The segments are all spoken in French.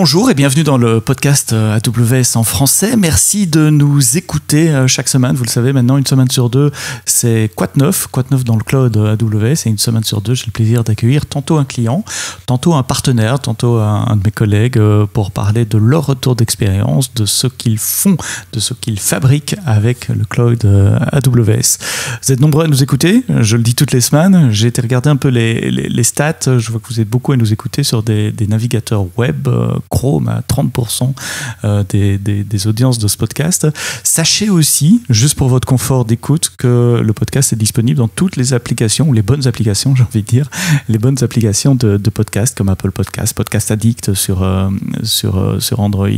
Bonjour et bienvenue dans le podcast AWS en français. Merci de nous écouter chaque semaine. Vous le savez maintenant, une semaine sur deux, c'est Quoi de neuf dans le cloud AWS. Et une semaine sur deux, j'ai le plaisir d'accueillir tantôt un client, tantôt un partenaire, tantôt un de mes collègues pour parler de leur retour d'expérience, de ce qu'ils font, de ce qu'ils fabriquent avec le cloud AWS. Vous êtes nombreux à nous écouter, je le dis toutes les semaines. J'ai été regarder un peu les stats. Je vois que vous êtes beaucoup à nous écouter sur des navigateurs web, Chrome à 30% des audiences de ce podcast. Sachez aussi, juste pour votre confort d'écoute, que le podcast est disponible dans toutes les applications, ou les bonnes applications, j'ai envie de dire, les bonnes applications de podcast comme Apple Podcast, Podcast Addict sur Android.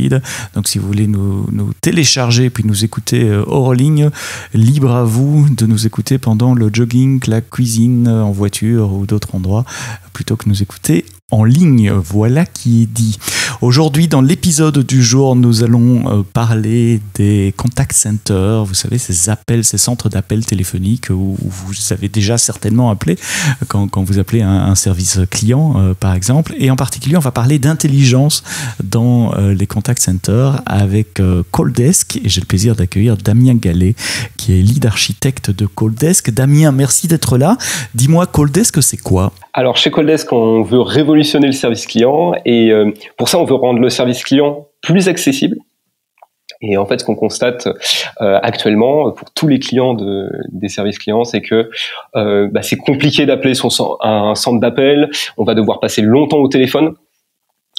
Donc si vous voulez nous télécharger puis nous écouter hors ligne, libre à vous de nous écouter pendant le jogging, la cuisine, en voiture ou d'autres endroits, plutôt que nous écouter en ligne. Voilà qui est dit. Aujourd'hui, dans l'épisode du jour, nous allons parler des contact centers. Vous savez, ces centres d'appel téléphoniques où vous avez déjà certainement appelé quand vous appelez un service client, par exemple. Et en particulier, on va parler d'intelligence dans les contact centers avec Calldesk. Et j'ai le plaisir d'accueillir Damien Gallet, qui est lead architecte de Calldesk. Damien, merci d'être là. Dis-moi, Calldesk, c'est quoi ? Alors, chez Calldesk, on veut révolutionner le service client et pour ça, on veut rendre le service client plus accessible. Et en fait, ce qu'on constate actuellement pour tous les clients des services clients, c'est que c'est compliqué d'appeler un centre d'appel. On va devoir passer longtemps au téléphone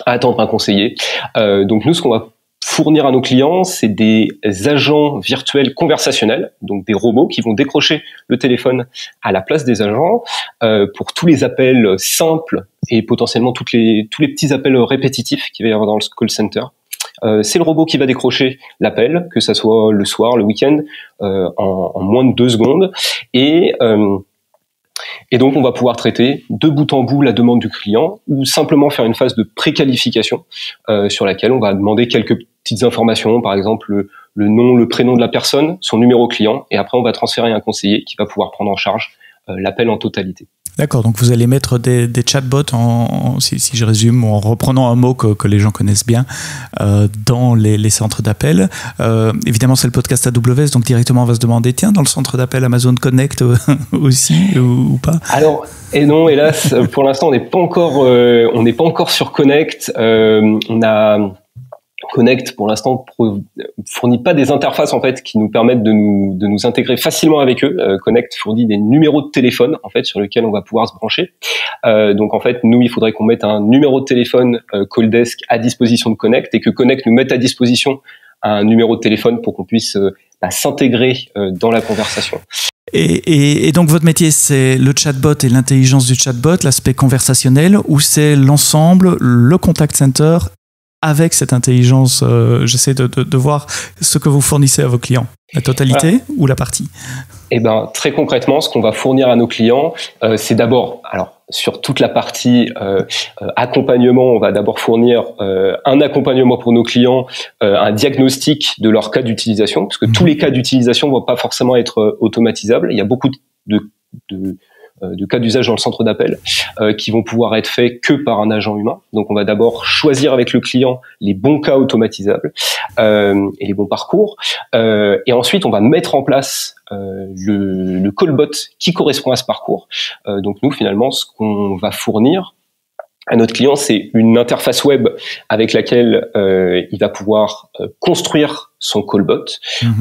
à attendre un conseiller. Donc nous, ce qu'on va fournir à nos clients, c'est des agents virtuels conversationnels, donc des robots qui vont décrocher le téléphone à la place des agents pour tous les appels simples et potentiellement tous les petits appels répétitifs qu'il va y avoir dans le call center. C'est le robot qui va décrocher l'appel, que ça soit le soir, le week-end, en moins de 2 secondes. Et donc, on va pouvoir traiter de bout en bout la demande du client ou simplement faire une phase de préqualification sur laquelle on va demander quelques petites informations, par exemple le nom, le prénom de la personne, son numéro client, et après, on va transférer un conseiller qui va pouvoir prendre en charge l'appel en totalité. D'accord, donc vous allez mettre des chatbots, si je résume, en reprenant un mot que les gens connaissent bien, dans les centres d'appel. Évidemment, c'est le podcast AWS, donc directement on va se demander, tiens, dans le centre d'appel Amazon Connect aussi ou pas ? Alors, et non, hélas, pour l'instant, on n'est pas encore sur Connect. Connect, pour l'instant, fournit pas des interfaces en fait qui nous permettent de nous intégrer facilement avec eux. Connect fournit des numéros de téléphone en fait sur lesquels on va pouvoir se brancher. Donc en fait, nous, il faudrait qu'on mette un numéro de téléphone Calldesk à disposition de Connect et que Connect nous mette à disposition un numéro de téléphone pour qu'on puisse s'intégrer dans la conversation. Et donc votre métier, c'est le chatbot et l'intelligence du chatbot, l'aspect conversationnel, ou c'est l'ensemble, le contact center avec cette intelligence? J'essaie de voir ce que vous fournissez à vos clients. La totalité ou la partie? Eh ben, très concrètement, ce qu'on va fournir à nos clients, c'est d'abord, alors sur toute la partie accompagnement, on va d'abord fournir un accompagnement pour nos clients, un diagnostic de leur cas d'utilisation, parce que tous les cas d'utilisation ne vont pas forcément être automatisables. Il y a beaucoup de cas d'usage dans le centre d'appel qui vont pouvoir être faits que par un agent humain. Donc on va d'abord choisir avec le client les bons cas automatisables et les bons parcours. Et ensuite on va mettre en place le callbot qui correspond à ce parcours. Donc nous finalement ce qu'on va fournir à notre client, c'est une interface web avec laquelle il va pouvoir construire son callbot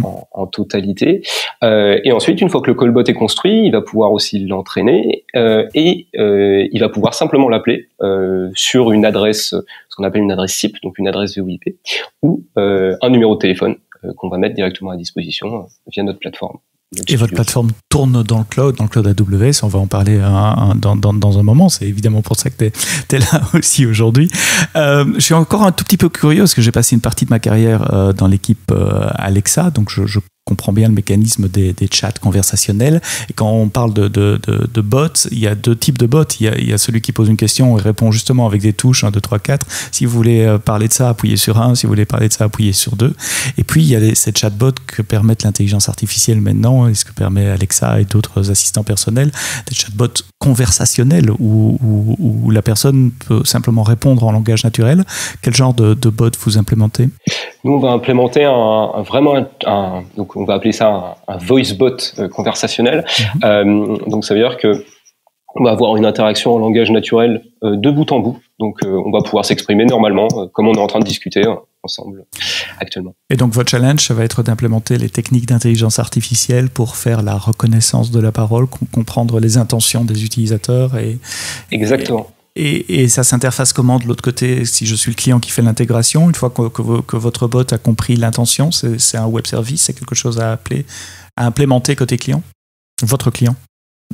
en totalité. Et ensuite, une fois que le callbot est construit, il va pouvoir aussi l'entraîner et il va pouvoir simplement l'appeler sur une adresse, ce qu'on appelle une adresse SIP, donc une adresse VoIP, ou un numéro de téléphone qu'on va mettre directement à disposition via notre plateforme. Et votre plateforme tourne dans le cloud AWS, on va en parler dans un moment, c'est évidemment pour ça que tu es là aussi aujourd'hui. Je suis encore un tout petit peu curieux parce que j'ai passé une partie de ma carrière dans l'équipe Alexa, donc je comprends bien le mécanisme des chats conversationnels. Et quand on parle de bots, il y a deux types de bots. Il y a celui qui pose une question et répond justement avec des touches 1, 2, 3, 4. Si vous voulez parler de ça, appuyez sur 1. Si vous voulez parler de ça, appuyez sur 2. Et puis il y a ces chatbots que permettent l'intelligence artificielle maintenant, et ce que permet Alexa et d'autres assistants personnels, des chatbots conversationnels où la personne peut simplement répondre en langage naturel. Quel genre de bot vous implémentez ? Nous, on va implémenter donc on va appeler ça un voice bot conversationnel. Donc ça veut dire que on va avoir une interaction en langage naturel de bout en bout. Donc on va pouvoir s'exprimer normalement, comme on est en train de discuter ensemble actuellement. Et donc votre challenge, ça va être d'implémenter les techniques d'intelligence artificielle pour faire la reconnaissance de la parole, comprendre les intentions des utilisateurs Exactement. Et ça s'interface comment de l'autre côté, si je suis le client qui fait l'intégration, une fois que votre bot a compris l'intention, c'est un web service, c'est quelque chose à implémenter côté client, votre client?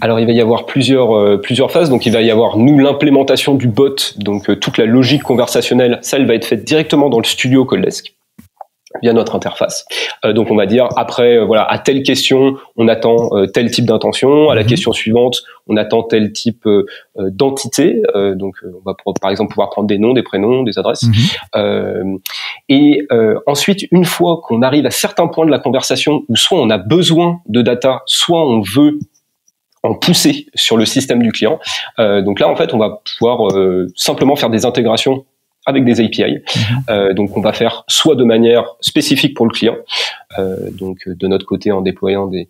Alors il va y avoir plusieurs phases. Donc il va y avoir l'implémentation du bot, donc toute la logique conversationnelle, ça elle va être faite directement dans le studio Codesk via notre interface. Donc on va dire après à telle question on attend tel type d'intention, à la question suivante on attend tel type d'entité. Donc on va par exemple pouvoir prendre des noms, des prénoms, des adresses. Ensuite, une fois qu'on arrive à certains points de la conversation où soit on a besoin de data, soit on veut en pousser sur le système du client. Donc là, en fait, on va pouvoir simplement faire des intégrations avec des API. Donc on va faire soit de manière spécifique pour le client, donc de notre côté en déployant des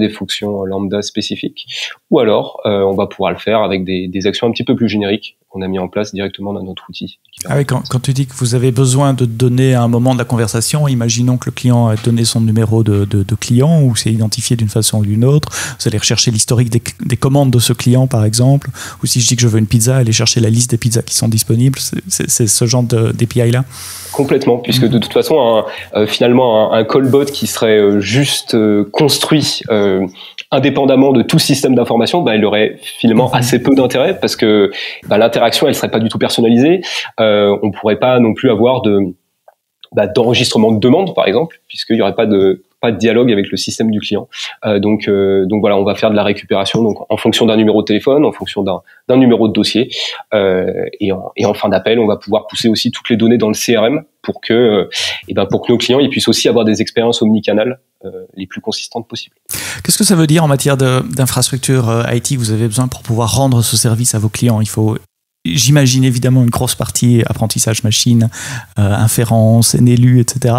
fonctions lambda spécifiques, ou alors on va pouvoir le faire avec des actions un petit peu plus génériques qu'on a mis en place directement dans notre outil. Ah oui, quand tu dis que vous avez besoin de donner à un moment de la conversation, imaginons que le client a donné son numéro de client ou c'est identifié d'une façon ou d'une autre, vous allez rechercher l'historique des commandes de ce client par exemple, ou si je dis que je veux une pizza, aller chercher la liste des pizzas qui sont disponibles, c'est ce genre d'API là? Complètement, puisque de toute façon, finalement, un callbot qui serait juste construit indépendamment de tout système d'information, il aurait finalement assez peu d'intérêt parce que l'interaction, elle serait pas du tout personnalisée. On pourrait pas non plus avoir d'enregistrement de demande, par exemple, puisqu'il y aurait pas de dialogue avec le système du client. Donc voilà, on va faire de la récupération donc en fonction d'un numéro de téléphone, en fonction d'un numéro de dossier, et en fin d'appel, on va pouvoir pousser aussi toutes les données dans le CRM pour que nos clients ils puissent aussi avoir des expériences omnicanales les plus consistantes possibles. Qu'est-ce que ça veut dire en matière d'infrastructure IT que vous avez besoin pour pouvoir rendre ce service à vos clients? Il faut, j'imagine évidemment une grosse partie apprentissage machine, inférence, NLU, etc.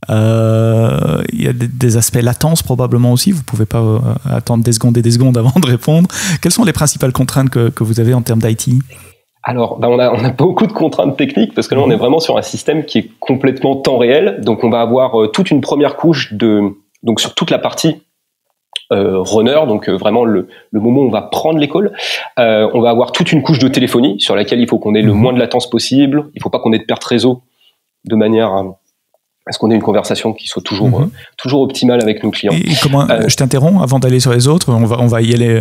Il y a des aspects latence probablement aussi. Vous pouvez pas attendre des secondes et des secondes avant de répondre. Quelles sont les principales contraintes que vous avez en termes d'IT? Alors, on a beaucoup de contraintes techniques parce que là, on est vraiment sur un système qui est complètement temps réel. Donc, on va avoir toute une première couche donc sur toute la partie runner, donc vraiment le moment où on va prendre les calls. On va avoir toute une couche de téléphonie sur laquelle il faut qu'on ait le moins de latence possible. Il faut pas qu'on ait de perte réseau de manière à ce qu'on ait une conversation qui soit toujours optimale avec nos clients. Et comment, je t'interromps avant d'aller sur les autres, on va y aller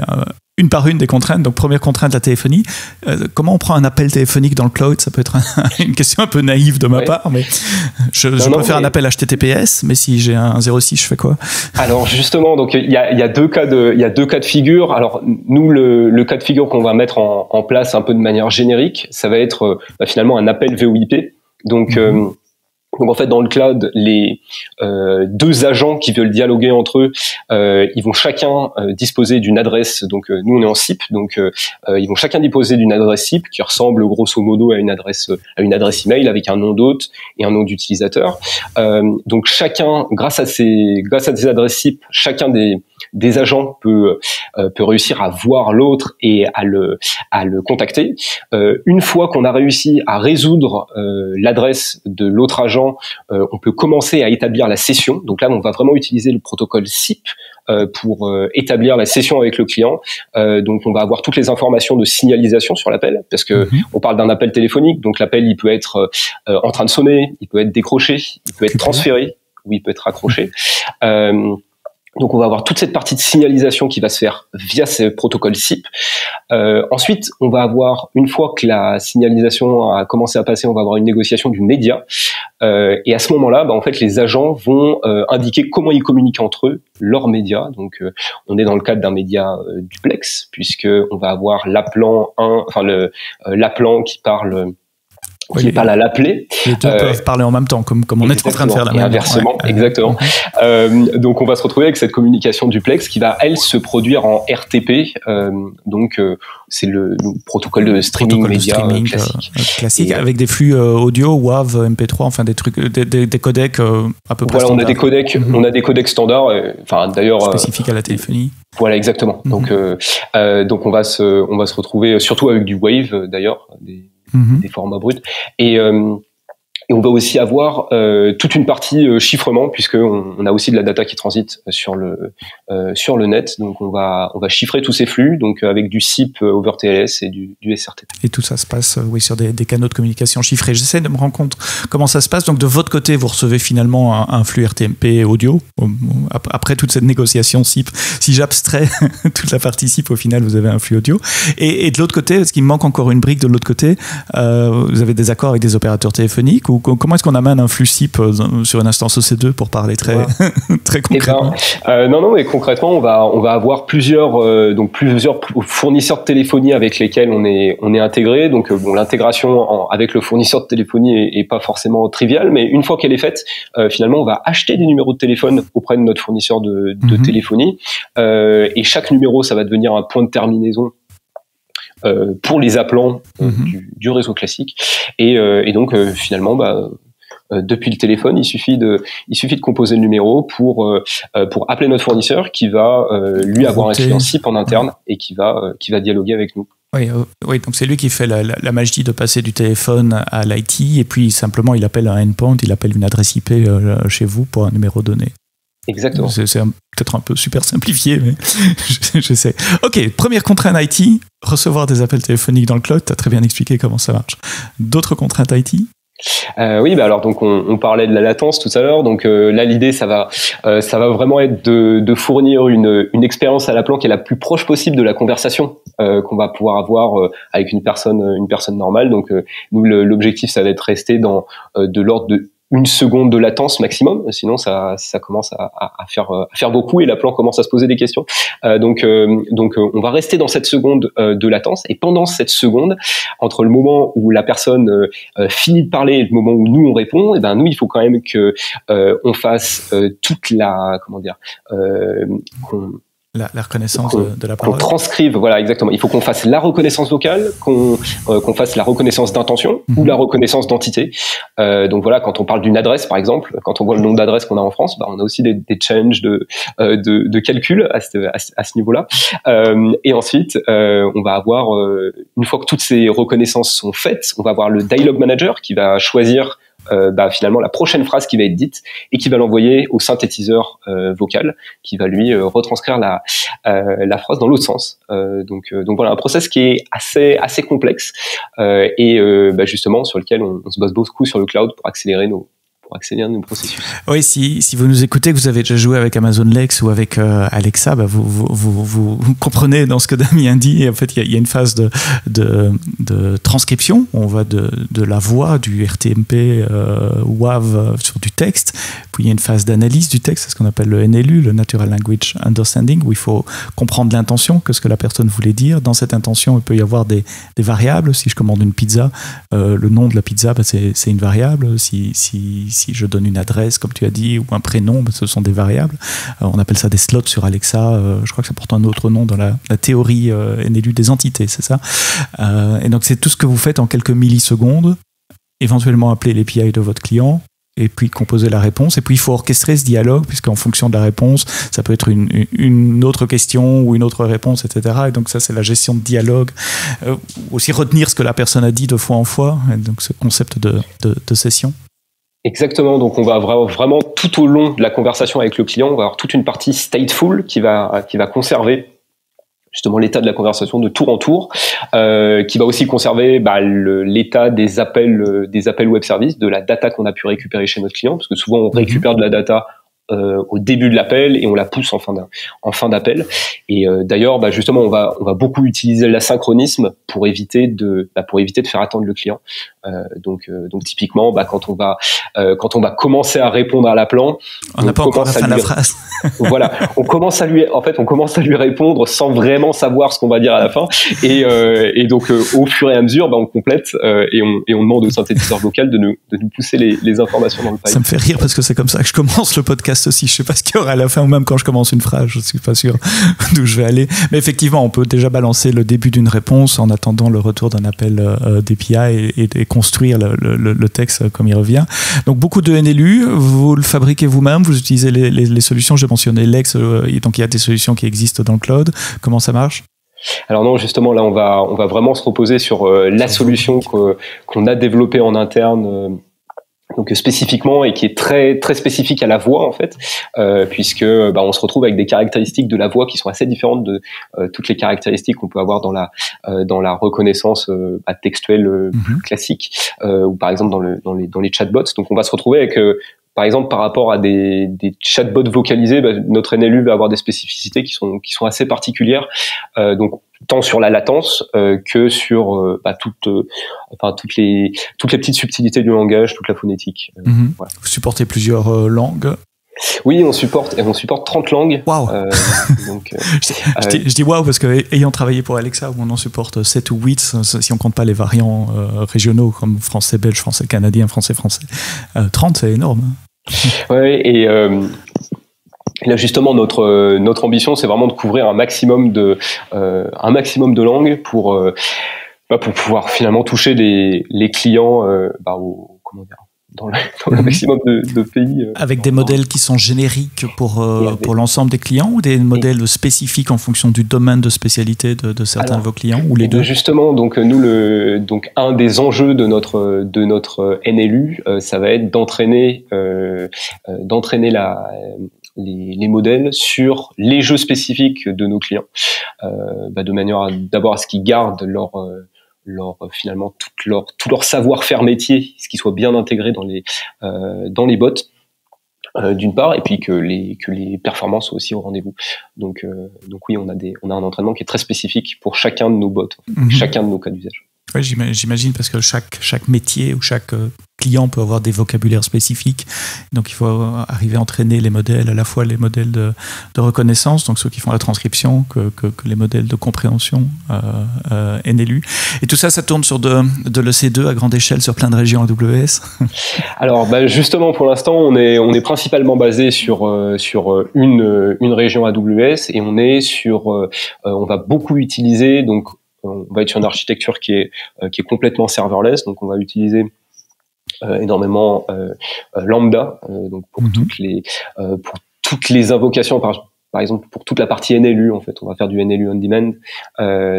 une par une des contraintes. Donc première contrainte, la téléphonie. Comment on prend un appel téléphonique dans le cloud? Ça peut être une question un peu naïve de ma part, mais je peux faire un appel HTTPS, mais si j'ai un 06, je fais quoi? Alors justement, donc il y a deux cas de figure. Alors nous, le cas de figure qu'on va mettre en place un peu de manière générique, ça va être finalement un appel VoIP. Donc en fait, dans le cloud, les deux agents qui veulent dialoguer entre eux, ils vont chacun disposer d'une adresse. Donc nous, on est en SIP, donc ils vont chacun disposer d'une adresse SIP qui ressemble grosso modo à une adresse email avec un nom d'hôte et un nom d'utilisateur. Donc chacun, grâce à ces adresses SIP, chacun des agents peut réussir à voir l'autre et à le contacter. Une fois qu'on a réussi à résoudre l'adresse de l'autre agent, on peut commencer à établir la session. Donc là, on va vraiment utiliser le protocole SIP pour établir la session avec le client. Donc on va avoir toutes les informations de signalisation sur l'appel, parce que on parle d'un appel téléphonique. Donc l'appel, il peut être en train de sonner, il peut être décroché, il peut être transféré ou il peut être raccroché. Donc on va avoir toute cette partie de signalisation qui va se faire via ces protocoles SIP. Ensuite, on va avoir, une fois que la signalisation a commencé à passer, on va avoir une négociation du média. Et à ce moment-là, en fait, les agents vont indiquer comment ils communiquent entre eux, leurs médias. Donc on est dans le cadre d'un média duplex, puisque on va avoir l'appelant l'appelant qui parle qui parle à l'appelé. Les deux peuvent parler en même temps, comme on est en train de faire là. Et inversement, exactement. Donc on va se retrouver avec cette communication duplex qui va, elle, se produire en RTP. C'est le protocole de streaming média classique avec des flux audio, WAV, MP3, enfin des trucs, des codecs à peu près standards. On a des codecs standards, d'ailleurs spécifiques à la téléphonie. Voilà, exactement. Donc on va se retrouver surtout avec du Wave, d'ailleurs, des formats bruts, et on va aussi avoir toute une partie chiffrement, puisque on a aussi de la data qui transite sur le net. Donc on va chiffrer tous ces flux, donc avec du SIP over TLS et du SRTP. Et tout ça se passe sur des canaux de communication chiffrés. J'essaie de me rendre compte comment ça se passe. Donc de votre côté, vous recevez finalement un flux RTMP audio après toute cette négociation SIP. Si j'abstrais toute la partie SIP, au final vous avez un flux audio. Et de l'autre côté, est-ce qu'il me manque encore une brique de l'autre côté, vous avez des accords avec des opérateurs téléphoniques, ou comment est-ce qu'on amène un flux SIP sur une instance OC2 pour parler très concrètement? Non, mais concrètement, on va avoir plusieurs fournisseurs de téléphonie avec lesquels on est intégré. Donc l'intégration avec le fournisseur de téléphonie est pas forcément triviale, mais une fois qu'elle est faite, finalement, on va acheter des numéros de téléphone auprès de notre fournisseur de téléphonie, et chaque numéro, ça va devenir un point de terminaison pour les appelants du réseau classique, et donc finalement depuis le téléphone, il suffit de composer le numéro pour appeler notre fournisseur, qui va lui avoir un client SIP en interne et qui va dialoguer avec nous. Oui, donc c'est lui qui fait la magie de passer du téléphone à l'IT, et puis simplement il appelle un endpoint, il appelle une adresse IP chez vous pour un numéro donné. Exactement. C'est peut-être un peu super simplifié, mais je sais. Ok, première contrainte IT, recevoir des appels téléphoniques dans le cloud. Tu as très bien expliqué comment ça marche. D'autres contraintes IT? Oui, alors donc on parlait de la latence tout à l'heure. Donc là, l'idée, ça va vraiment être de fournir une expérience à l'appelant qui est la plus proche possible de la conversation qu'on va pouvoir avoir avec une personne normale. Donc nous, l'objectif, ça va être resté dans de l'ordre de 1 seconde de latence maximum, sinon ça commence à faire beaucoup, et l'appelant commence à se poser des questions. Donc on va rester dans cette seconde de latence, et pendant cette seconde, entre le moment où la personne finit de parler et le moment où nous on répond, et nous, il faut quand même que on fasse toute la la reconnaissance de la parole. Qu'on transcrive, voilà, exactement. Il faut qu'on fasse la reconnaissance vocale, qu'on fasse la reconnaissance d'intention ou la reconnaissance d'entité. Donc voilà, quand on parle d'une adresse, par exemple, quand on voit le nombre d'adresses qu'on a en France, on a aussi des challenges de calcul à ce niveau-là. Et ensuite, on va avoir, une fois que toutes ces reconnaissances sont faites, on va avoir le dialogue manager qui va choisir finalement la prochaine phrase qui va être dite, et qui va l'envoyer au synthétiseur vocal, qui va lui retranscrire la phrase dans l'autre sens. Donc voilà, un process qui est assez complexe, et justement sur lequel on se base beaucoup sur le cloud pour accélérer nos processus. Oui, si vous nous écoutez, que vous avez déjà joué avec Amazon Lex ou avec Alexa, vous comprenez dans ce que Damien dit. Et en fait, il y a une phase de transcription. On va de la voix, du RTMP, WAV sur du texte. Puis il y a une phase d'analyse du texte, c'est ce qu'on appelle le NLU, le Natural Language Understanding, où il faut comprendre l'intention, que ce que la personne voulait dire. Dans cette intention, il peut y avoir des variables. Si je commande une pizza, le nom de la pizza, c'est une variable. Si je donne une adresse, comme tu as dit, ou un prénom, ce sont des variables. On appelle ça des slots sur Alexa. Je crois que ça porte un autre nom dans la théorie NLU des entités, c'est ça. Et donc, c'est tout ce que vous faites en quelques millisecondes. Éventuellement appeler l'API de votre client, et puis composer la réponse. Et puis, il faut orchestrer ce dialogue, puisqu'en fonction de la réponse, ça peut être une autre question ou une autre réponse, etc. Et donc, ça, c'est la gestion de dialogue. Aussi retenir ce que la personne a dit de fois en fois. Et donc, ce concept de session. Exactement, donc on va vraiment tout au long de la conversation avec le client, on va avoir toute une partie stateful qui va conserver justement l'état de la conversation de tour en tour, qui va aussi conserver l'état des appels web service, de la data qu'on a pu récupérer chez notre client, parce que souvent on récupère de la data au début de l'appel et on la pousse en fin d'appel. Et d'ailleurs, justement, on va beaucoup utiliser l'asynchronisme pour éviter de faire attendre le client. Donc typiquement, quand on va commencer à répondre à l'appelant, on n'a pas encore la fin de la phrase. Voilà, on commence à lui répondre sans vraiment savoir ce qu'on va dire à la fin. Et donc au fur et à mesure, on complète et on demande au synthétiseur vocal de nous pousser les informations dans le pipe. Ça me fait rire parce que c'est comme ça que je commence le podcast aussi. Je sais pas ce qu'il y aura à la fin ou même quand je commence une phrase, je suis pas sûr d'où je vais aller. Mais effectivement, on peut déjà balancer le début d'une réponse en attendant le retour d'un appel d'API et construire le texte comme il revient. Donc beaucoup de NLU, vous le fabriquez vous-même, vous utilisez les solutions. J'ai mentionné Lex, donc il y a des solutions qui existent dans le cloud. Comment ça marche ? Alors non, justement là on va vraiment se reposer sur la solution qu'on a développée en interne. Donc spécifiquement et qui est très très spécifique à la voix en fait, puisque on se retrouve avec des caractéristiques de la voix qui sont assez différentes de toutes les caractéristiques qu'on peut avoir dans la reconnaissance textuelle classique ou par exemple dans les chatbots. Donc on va se retrouver avec par exemple, par rapport à des chatbots vocalisés, notre NLU va avoir des spécificités qui sont assez particulières. Donc tant sur la latence que sur toutes les petites subtilités du langage, toute la phonétique. Voilà. Vous supportez plusieurs langues? Oui, on supporte 30 langues. Wow. Je dis wow parce que ayant travaillé pour Alexa où on en supporte 7 ou 8 si on compte pas les variants régionaux comme français, belge, français, canadien, français. 30 c'est énorme. Ouais, et là justement notre ambition c'est vraiment de couvrir un maximum de langues pour pouvoir finalement toucher les clients dans le maximum de pays. Avec des modèles qui sont génériques pour l'ensemble des clients ou des modèles spécifiques en fonction du domaine de spécialité de certains de vos clients ou les deux? Justement, donc nous un des enjeux de notre NLU, ça va être d'entraîner les modèles sur les jeux spécifiques de nos clients, de manière d'abord à ce qu'ils gardent finalement tout leur savoir-faire métier, ce qui soit bien intégré dans les bots d'une part, et puis que les performances soient aussi au rendez-vous. Donc oui, on a un entraînement qui est très spécifique pour chacun de nos bots, chacun de nos cas d'usage. Oui, j'imagine parce que chaque métier ou chaque client peut avoir des vocabulaires spécifiques. Donc, il faut arriver à entraîner les modèles, à la fois les modèles de reconnaissance, donc ceux qui font la transcription, que les modèles de compréhension NLU. Et tout ça tourne sur de l'EC2 à grande échelle sur plein de régions AWS. Alors, justement, pour l'instant, on est principalement basé sur une région AWS et on va beaucoup utiliser, donc, on va être sur une architecture qui est complètement serverless, donc on va utiliser énormément Lambda, donc pour toutes les invocations, par exemple pour toute la partie NLU en fait, on va faire du NLU on demand,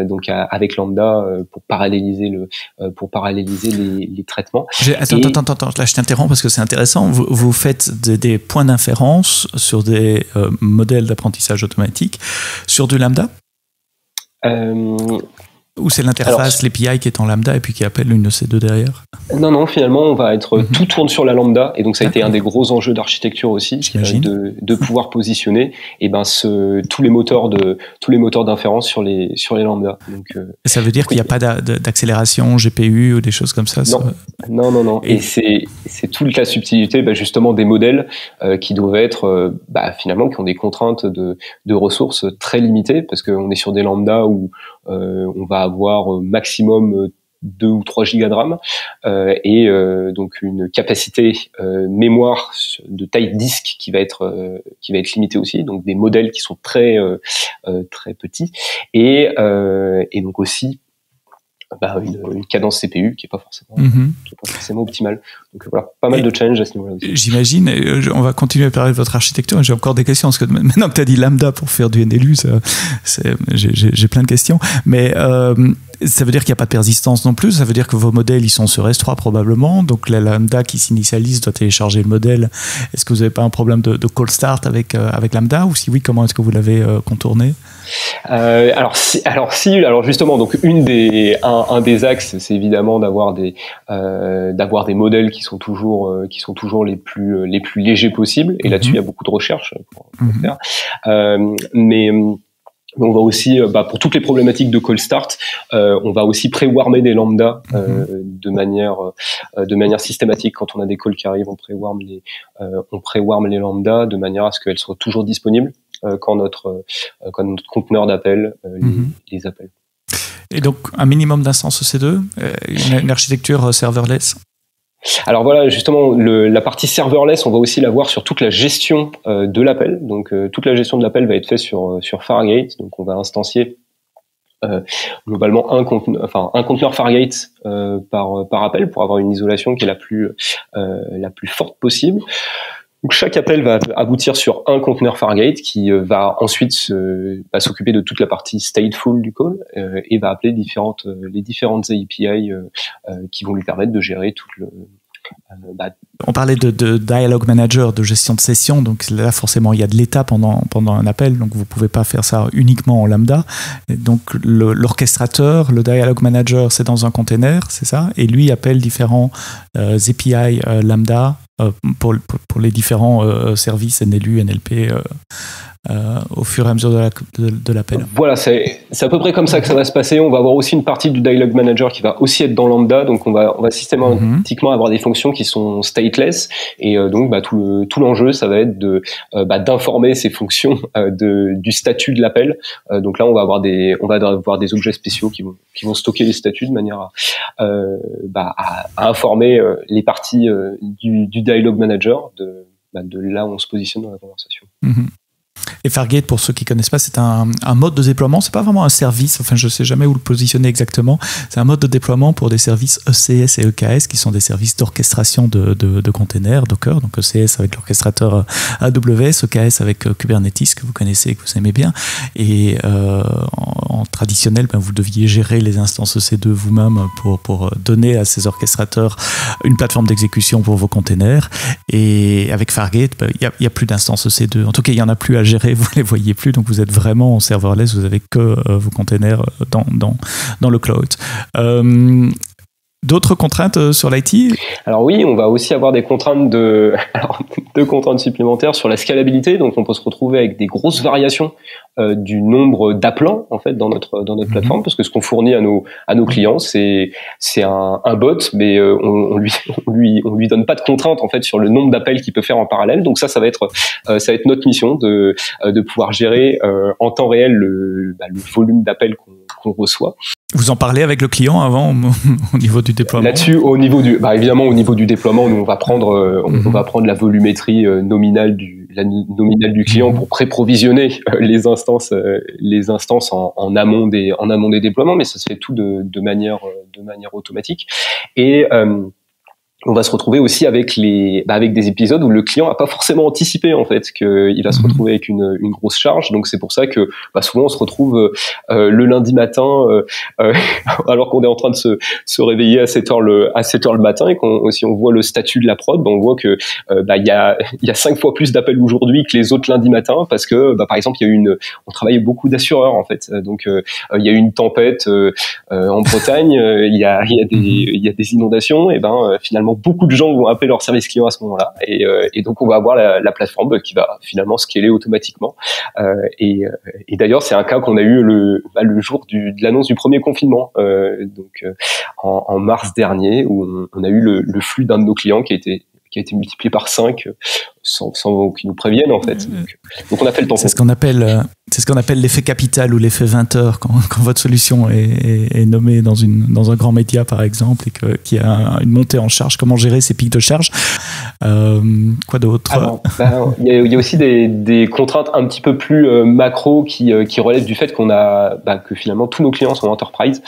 donc avec Lambda pour paralléliser les traitements. Attends, là je t'interromps parce que c'est intéressant. Vous faites des points d'inférence sur des modèles d'apprentissage automatique sur du Lambda? Ou c'est l'interface, l'API qui est en Lambda et puis qui appelle une EC2 derrière? Non, finalement, on va être tout tourne sur la Lambda et donc ça a été un des gros enjeux d'architecture aussi, de pouvoir positionner tous les moteurs d'inférence sur les Lambda. Donc, et ça veut dire qu'il n'y a pas d'accélération GPU ou des choses comme ça? Non. Et c'est toute la subtilité justement des modèles qui doivent être finalement qui ont des contraintes de ressources très limitées parce qu'on est sur des Lambda où on va avoir maximum 2 ou 3 gigas de RAM et donc une capacité mémoire de taille disque qui va être limitée aussi, donc des modèles qui sont très très petits et donc aussi une cadence CPU qui est pas forcément optimale. Donc voilà, pas mal de challenges à ce niveau-là aussi. J'imagine, on va continuer à parler de votre architecture. J'ai encore des questions parce que maintenant que tu as dit Lambda pour faire du NLU, j'ai plein de questions. Mais Ça veut dire qu'il n'y a pas de persistance non plus. Ça veut dire que vos modèles, ils sont sur S3 probablement. Donc la Lambda qui s'initialise doit télécharger le modèle. Est-ce que vous n'avez pas un problème de call start avec Lambda, ou si oui, comment est-ce que vous l'avez contourné? Alors justement, donc un des axes, c'est évidemment d'avoir des modèles qui sont toujours les plus légers possibles. Et là-dessus, il y a beaucoup de recherches pour faire. Mais on va aussi, pour toutes les problématiques de call start, on va aussi pré-warmer des lambda de manière systématique. Quand on a des calls qui arrivent, on pré-warm les lambda de manière à ce qu'elles soient toujours disponibles quand notre conteneur d'appel les appelle. Et donc un minimum d'instances EC2, une architecture serverless. Alors voilà, justement, la partie serverless, on va aussi l'avoir sur toute la gestion de l'appel. Donc toute la gestion de l'appel va être faite sur Fargate. Donc on va instancier globalement un conteneur Fargate par appel pour avoir une isolation qui est la plus forte possible. Donc chaque appel va aboutir sur un conteneur Fargate qui va ensuite s'occuper de toute la partie stateful du call et va appeler les différentes API qui vont lui permettre de gérer tout le On parlait de dialogue manager, de gestion de session, donc là forcément il y a de l'état pendant un appel, donc vous pouvez pas faire ça uniquement en lambda. Et donc l'orchestrateur, le dialogue manager, c'est dans un container, c'est ça, et lui appelle différents API lambda pour les différents services NLU, NLP au fur et à mesure de l'appel. Voilà, c'est à peu près comme ça que ça va se passer. On va avoir aussi une partie du dialogue manager qui va aussi être dans lambda, donc on va systématiquement avoir des fonctions qui sont stateless, et donc tout l'enjeu ça va être d'informer ces fonctions du statut de l'appel. Donc là on va avoir des objets spéciaux qui vont stocker les statuts de manière à informer les parties du dialogue manager de là où on se positionne dans la conversation. Et Fargate, pour ceux qui connaissent pas, c'est un mode de déploiement. C'est pas vraiment un service. Enfin, je sais jamais où le positionner exactement. C'est un mode de déploiement pour des services ECS et EKS, qui sont des services d'orchestration de containers, Docker. Donc ECS avec l'orchestrateur AWS, EKS avec Kubernetes, que vous connaissez et que vous aimez bien. Et en traditionnel, vous deviez gérer les instances EC2 vous-même pour donner à ces orchestrateurs une plateforme d'exécution pour vos containers. Et avec Fargate, il y a plus d'instances EC2. En tout cas, il y en a plus à gérer, vous les voyez plus, donc vous êtes vraiment en serverless, vous avez que vos containers dans le cloud. D'autres contraintes sur l'IT? Alors oui, on va aussi avoir deux contraintes supplémentaires sur la scalabilité. Donc on peut se retrouver avec des grosses variations du nombre d'appelants en fait dans notre plateforme, parce que ce qu'on fournit à nos clients, c'est un bot, mais on lui donne pas de contraintes en fait sur le nombre d'appels qu'il peut faire en parallèle. Donc ça va être notre mission de pouvoir gérer en temps réel le volume d'appels qu'on reçoit. Vous en parlez avec le client avant au niveau du déploiement? Là-dessus, évidemment, au niveau du déploiement, nous on va prendre la volumétrie nominale du client pour pré-provisionner les instances en amont des déploiements, mais ça se fait tout de manière automatique. Et on va se retrouver aussi avec des épisodes où le client n'a pas forcément anticipé en fait qu'il va se retrouver avec une grosse charge. Donc c'est pour ça que souvent on se retrouve le lundi matin alors qu'on est en train de se réveiller à 7h le matin, et si on voit le statut de la prod, on voit que il y a 5 fois plus d'appels aujourd'hui que les autres lundis matins, parce que par exemple on travaille beaucoup d'assureurs en fait. Donc il y a eu une tempête en Bretagne, il y a des inondations, et finalement beaucoup de gens vont appeler leur service client à ce moment-là, et donc on va avoir la plateforme qui va finalement scaler automatiquement. Et d'ailleurs c'est un cas qu'on a eu le jour de l'annonce du premier confinement, en mars dernier, où on a eu le flux d'un de nos clients qui a été multiplié par 5 sans qu'ils nous préviennent en fait. Donc on a fait le temps. C'est ce qu'on appelle l'effet capital ou l'effet 20 heures quand votre solution est nommée dans un grand média par exemple, et qu'il y a une montée en charge. Comment gérer ces pics de charge? Quoi d'autre? Il y a aussi des contraintes un petit peu plus macro qui relèvent du fait que finalement tous nos clients sont enterprise,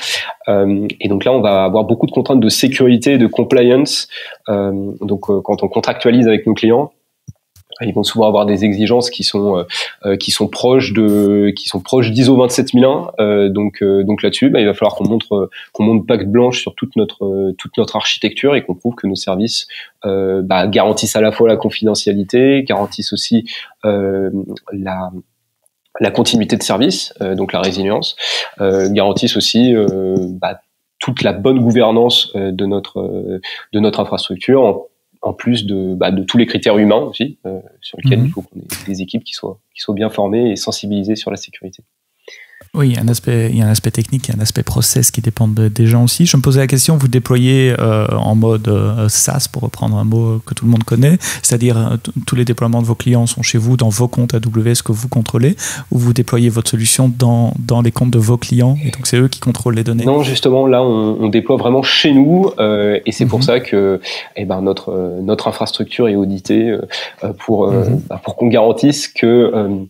et donc là on va avoir beaucoup de contraintes de sécurité, de compliance. Quand on contractualise avec nos clients, Ils vont souvent avoir des exigences qui sont proches d'ISO 27001. Donc là-dessus, il va falloir qu'on montre patte blanche sur toute notre architecture et qu'on prouve que nos services garantissent à la fois la confidentialité, garantissent aussi la continuité de service, donc la résilience, garantissent aussi toute la bonne gouvernance de notre infrastructure, en plus de tous les critères humains aussi, sur lesquels il faut qu'on ait des équipes qui soient bien formées et sensibilisées sur la sécurité. Oui, il y a un aspect technique, il y a un aspect process qui dépend des gens aussi. Je me posais la question, vous déployez en mode SaaS, pour reprendre un mot que tout le monde connaît, c'est-à-dire tous les déploiements de vos clients sont chez vous, dans vos comptes AWS que vous contrôlez, ou vous déployez votre solution dans les comptes de vos clients, et donc c'est eux qui contrôlent les données? Non, justement, là, on déploie vraiment chez nous, et c'est pour ça que notre infrastructure est auditée pour qu'on garantisse que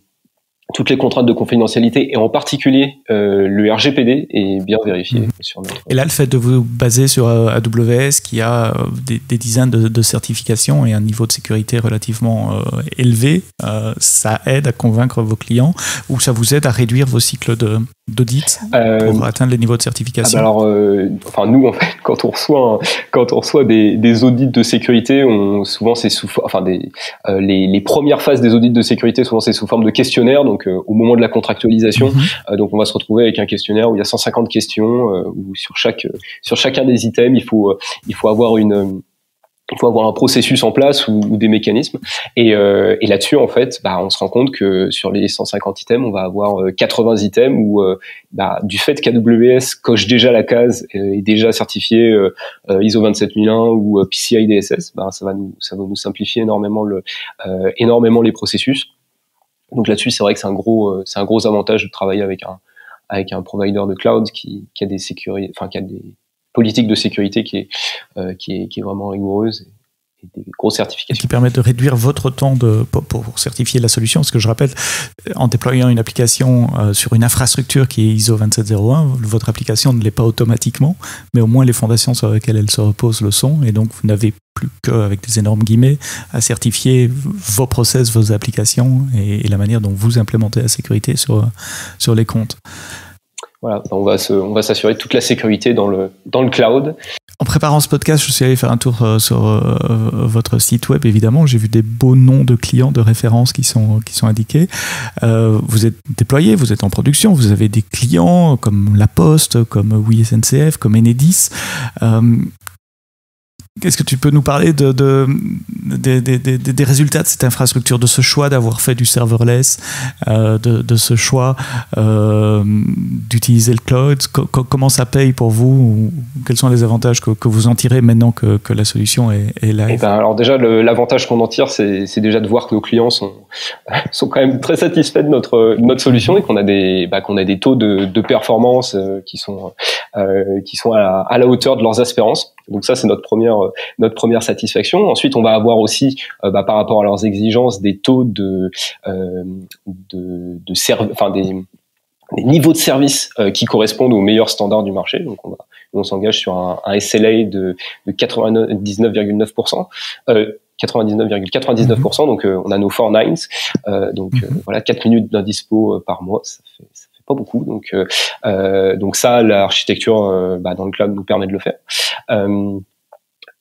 toutes les contraintes de confidentialité, et en particulier le RGPD, est bien vérifié sur notre... Et là, le fait de vous baser sur AWS, qui a des dizaines de certifications et un niveau de sécurité relativement élevé, ça aide à convaincre vos clients, ou ça vous aide à réduire vos cycles d'audit pour atteindre les niveaux de certification? Nous, en fait, quand on reçoit des audits de sécurité, souvent c'est les premières phases des audits de sécurité, souvent c'est sous forme de questionnaire. Donc au moment de la contractualisation, donc on va se retrouver avec un questionnaire où il y a 150 questions, où sur chacun des items, il faut avoir un processus en place ou des mécanismes. Et là-dessus, en fait, on se rend compte que sur les 150 items, on va avoir 80 items où, du fait qu'AWS coche déjà la case, est déjà certifié ISO 27001 ou PCI DSS, ça va nous simplifier énormément les processus. Donc là-dessus, c'est vrai que c'est un gros avantage de travailler avec un provider de cloud qui a des politiques de sécurité qui est vraiment rigoureuse, et des grosses certifications. Qui permettent de réduire votre temps pour certifier la solution. Parce que je rappelle, en déployant une application sur une infrastructure qui est ISO 27001, votre application ne l'est pas automatiquement, mais au moins les fondations sur lesquelles elle se repose le sont, et donc vous n'avez plus qu'avec des énormes guillemets à certifier vos process, vos applications et la manière dont vous implémentez la sécurité sur les comptes. Voilà, on va s'assurer de toute la sécurité dans le cloud. En préparant ce podcast, je suis allé faire un tour sur votre site web, évidemment. J'ai vu des beaux noms de clients de référence qui sont indiqués. Vous êtes déployé, vous êtes en production, vous avez des clients comme La Poste, comme Oui SNCF, comme Enedis. Qu'est-ce que tu peux nous parler des résultats de cette infrastructure, de ce choix d'avoir fait du serverless, de ce choix d'utiliser le cloud? Comment ça paye pour vous? Quels sont les avantages que vous en tirez maintenant que la solution est live? Alors déjà, l'avantage qu'on en tire, c'est déjà de voir que nos clients sont quand même très satisfaits de notre solution, et qu'on a des taux de performance qui sont à la hauteur de leurs espérances. Donc ça, c'est notre première satisfaction. Ensuite, on va avoir aussi, par rapport à leurs exigences, des taux des niveaux de service qui correspondent aux meilleurs standards du marché. Donc on s'engage sur un SLA de 99,9%. 99,99%. Donc on a nos 4 nines. Donc 4 minutes d'indispo par mois, ça fait pas beaucoup. Donc ça, l'architecture dans le cloud nous permet de le faire.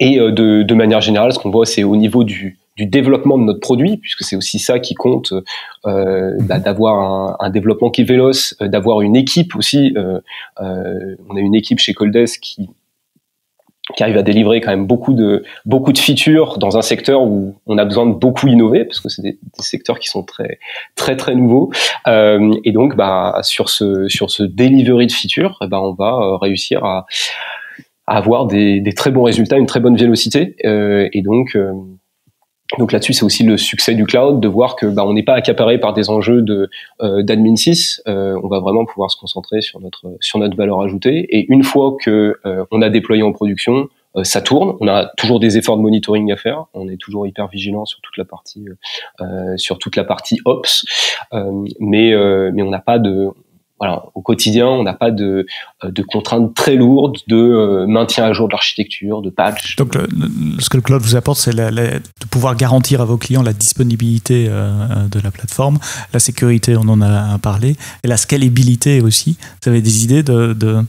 Et de manière générale, ce qu'on voit, c'est au niveau du développement de notre produit, puisque c'est aussi ça qui compte, d'avoir un développement qui est véloce, d'avoir une équipe aussi. On a une équipe chez Coldesc qui arrive à délivrer quand même beaucoup de features dans un secteur où on a besoin de beaucoup innover, parce que c'est des secteurs qui sont très très très nouveaux. Et donc sur ce delivery de features, on va réussir à avoir des très bons résultats, une très bonne vélocité, et donc là-dessus, c'est aussi le succès du cloud, de voir que on n'est pas accaparé par des enjeux d'admin 6. On va vraiment pouvoir se concentrer sur notre valeur ajoutée. Et une fois que on a déployé en production, ça tourne. On a toujours des efforts de monitoring à faire. On est toujours hyper vigilant sur toute la partie ops. Mais on n'a pas voilà, au quotidien, on n'a pas de contraintes très lourdes de maintien à jour de l'architecture, de patch. Donc, ce que le cloud vous apporte, c'est de pouvoir garantir à vos clients la disponibilité de la plateforme, la sécurité, on en a parlé, et la scalabilité aussi. Vous avez des idées de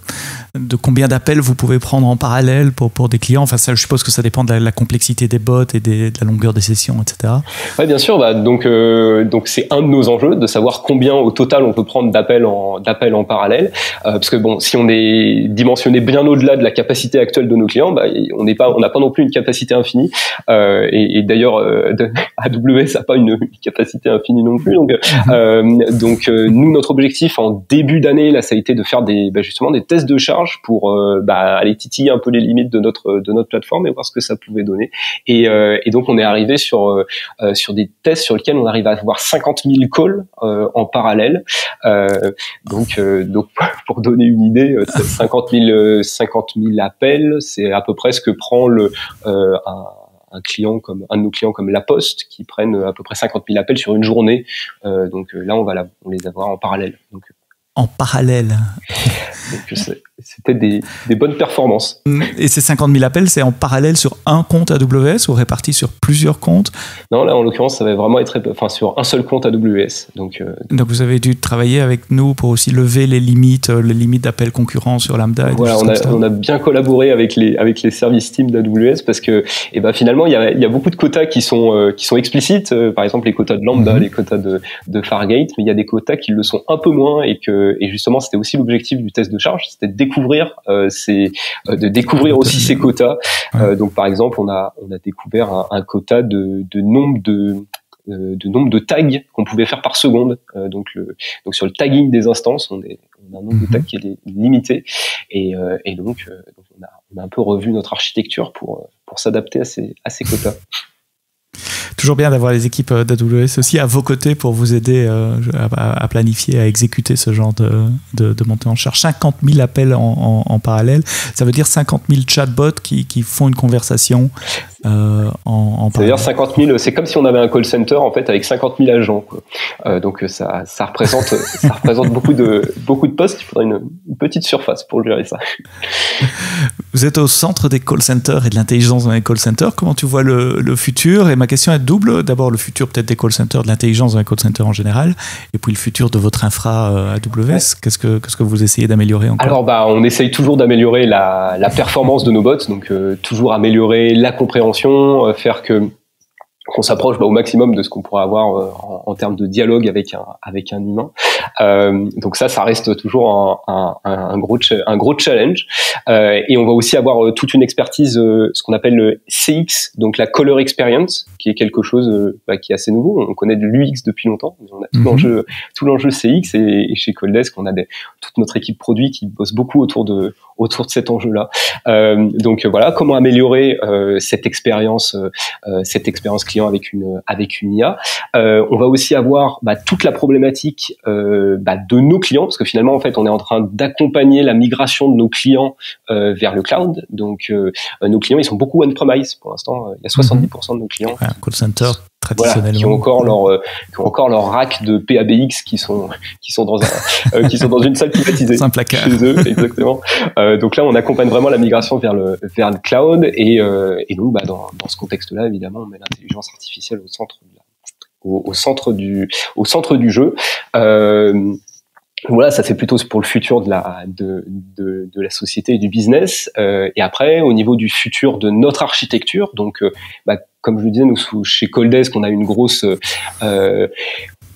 combien d'appels vous pouvez prendre en parallèle pour des clients? Enfin, ça, je suppose que ça dépend de la complexité des bots et de la longueur des sessions, etc. Oui, bien sûr. Donc c'est un de nos enjeux de savoir combien au total on peut prendre d'appels en parallèle, parce que bon, si on est dimensionné bien au-delà de la capacité actuelle de nos clients, on n'a pas non plus une capacité infinie, et d'ailleurs AWS n'a pas une capacité infinie non plus. Donc nous, notre objectif en début d'année là, ça a été de faire justement des tests de charge pour aller titiller un peu les limites de notre plateforme et voir ce que ça pouvait donner, et donc on est arrivé sur des tests sur lesquels on arrive à avoir 50 000 calls en parallèle. Donc pour donner une idée, 50 000 appels, c'est à peu près ce que prend un de nos clients comme La Poste, qui prennent à peu près 50 000 appels sur une journée. Donc là, on les avoir en parallèle. En parallèle. Donc c'était des bonnes performances. Et ces 50 000 appels, c'est en parallèle sur un compte AWS ou répartis sur plusieurs comptes? Non, là en l'occurrence, ça va vraiment être sur un seul compte AWS. Donc vous avez dû travailler avec nous pour aussi lever les limites d'appels concurrents sur Lambda. Voilà, on a bien collaboré avec les services team d'AWS, parce que finalement il y a beaucoup de quotas qui sont explicites. Par exemple les quotas de Lambda, les quotas de Fargate, mais il y a des quotas qui le sont un peu moins, et justement c'était aussi l'objectif du test de charge, c'était de découvrir aussi ces quotas. Donc par exemple on a découvert un quota de nombre de tags qu'on pouvait faire par seconde. Donc sur le tagging des instances, on a un nombre de tags qui est limité, et donc on a un peu revu notre architecture pour s'adapter à ces quotas. Toujours bien d'avoir les équipes d'AWS aussi à vos côtés pour vous aider à planifier, à exécuter ce genre de montée en charge. 50 000 appels en parallèle, ça veut dire 50 000 chatbots qui font une conversation en parallèle. C'est-à-dire 50 000, c'est comme si on avait un call center en fait avec 50 000 agents, quoi. Donc ça représente beaucoup de postes. Il faudrait une petite surface pour gérer ça. Vous êtes au centre des call centers et de l'intelligence dans les call centers. Comment tu vois le futur? Et ma question est double. D'abord, le futur peut-être des call centers, de l'intelligence dans les call centers en général, et puis le futur de votre infra AWS. Ouais. Qu'est-ce que vous essayez d'améliorer encore? Alors, on essaye toujours d'améliorer la performance de nos bots, donc toujours améliorer la compréhension, faire qu'on s'approche au maximum de ce qu'on pourrait avoir en termes de dialogue avec un humain. Donc ça reste toujours un gros challenge. Et on va aussi avoir toute une expertise, ce qu'on appelle le CX, donc la Caller Experience, qui est quelque chose qui est assez nouveau. On connaît de l'UX depuis longtemps. On a tout l'enjeu CX, et chez Codedesk, on a toute notre équipe produit qui bosse beaucoup autour de cet enjeu-là. Donc voilà, comment améliorer cette expérience client avec une IA. On va aussi avoir toute la problématique de nos clients, parce que finalement en fait on est en train d'accompagner la migration de nos clients vers le cloud. Donc nos clients, ils sont beaucoup on-premise pour l'instant. Il y a 70% de nos clients call center traditionnellement, qui ont encore leur rack de PABX qui sont dans une salle climatisée. C'est un placard. Chez eux, exactement. Donc là, on accompagne vraiment la migration vers le cloud, et donc dans ce contexte-là, évidemment, on met l'intelligence artificielle au centre du jeu. Voilà, ça c'est plutôt pour le futur de la société et du business. Et après, au niveau du futur de notre architecture, donc comme je le disais, nous chez Codedesk, on a une grosse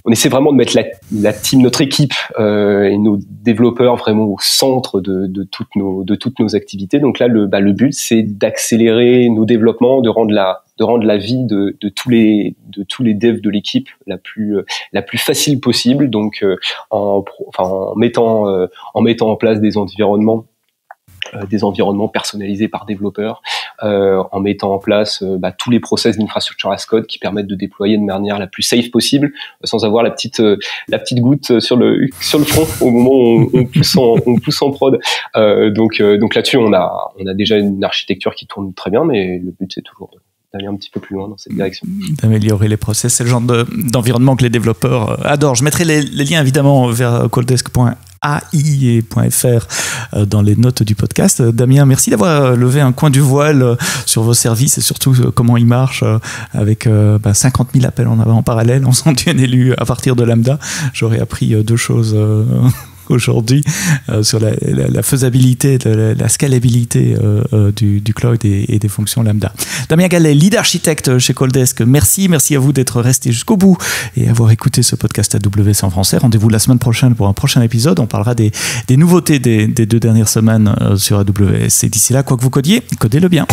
on essaie vraiment de mettre la team, notre équipe et nos développeurs vraiment au centre de toutes nos activités. Donc là, le but, c'est d'accélérer nos développements, de rendre la vie de tous les devs de l'équipe la plus facile possible. Donc en mettant en place des environnements personnalisés par développeurs, en mettant en place tous les process d'infrastructure as code qui permettent de déployer de manière la plus safe possible, sans avoir la petite goutte sur le front au moment où on pousse en prod. Donc là-dessus, on a déjà une architecture qui tourne très bien, mais le but c'est toujours d'aller un petit peu plus loin dans cette direction. D'améliorer les process, c'est le genre d'environnement que les développeurs adorent. Je mettrai les liens évidemment vers codedesk.io ai.fr dans les notes du podcast. Damien, merci d'avoir levé un coin du voile sur vos services et surtout comment ils marchent avec 50 000 appels en parallèle. On s'en tient élu à partir de Lambda. J'aurais appris deux choses aujourd'hui sur la faisabilité, la scalabilité du cloud et des fonctions Lambda. Damien Gallet, lead architecte chez Coaldesk, merci à vous d'être resté jusqu'au bout et avoir écouté ce podcast AWS en français. Rendez-vous la semaine prochaine pour un prochain épisode. On parlera des nouveautés des 2 dernières semaines sur AWS. Et d'ici là, quoi que vous codiez, codez-le bien.